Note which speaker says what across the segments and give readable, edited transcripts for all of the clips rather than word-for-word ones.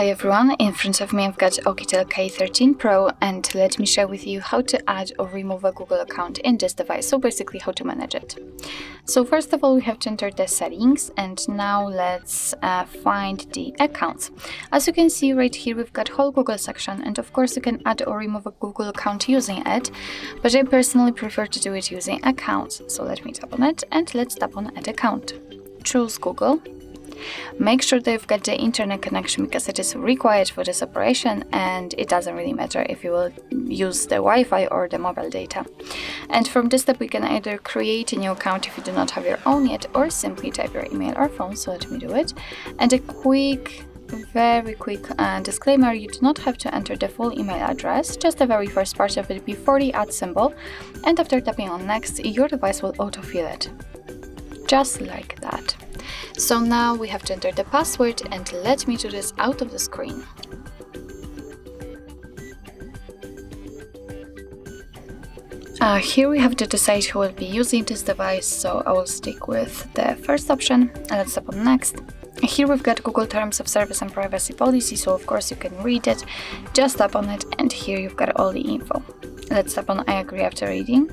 Speaker 1: Hi everyone, in front of me I've got Oukitel K13 Pro, and let me share with you how to add or remove a Google account in this device, so basically how to manage it. So first of all, we have to enter the settings, and now let's find the accounts. As you can see right here, we've got whole Google section, and of course you can add or remove a Google account using it, but I personally prefer to do it using accounts. So let me tap on it, and let's tap on add account. Choose Google. Make sure that you've got the internet connection because it is required for this operation, and it doesn't really matter if you will use the Wi-Fi or the mobile data. And from this step we can either create a new account if you do not have your own yet, or simply type your email or phone. So let me do it. And a very quick disclaimer: you do not have to enter the full email address, just the very first part of it before the @ symbol, and after tapping on next your device will autofill it. Just like that. So now we have to enter the password, and let me do this out of the screen. Here we have to decide who will be using this device, so I will stick with the first option, and let's tap on next. Here we've got Google Terms of Service and Privacy Policy, so of course you can read it. Just tap on it, and here you've got all the info. Let's tap on I agree after reading.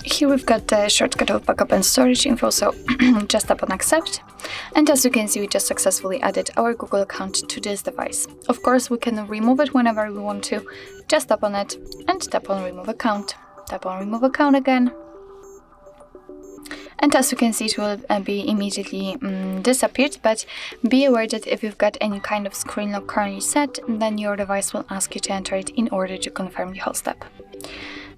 Speaker 1: Here we've got the shortcut of backup and storage info, so just tap on accept. And as you can see, we just successfully added our Google account to this device. Of course, we can remove it whenever we want to. Just tap on it and tap on remove account. Tap on remove account again. And as you can see, it will be immediately disappeared, but be aware that if you've got any kind of screen lock currently set, then your device will ask you to enter it in order to confirm the whole step.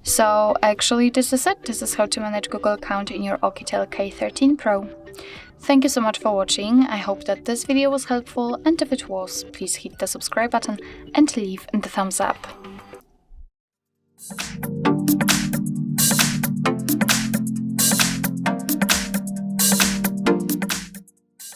Speaker 1: So actually this is it. This is how to manage Google account in your Oukitel K13 Pro. Thank you so much for watching. I hope that this video was helpful, and if it was, please hit the subscribe button and leave the thumbs up.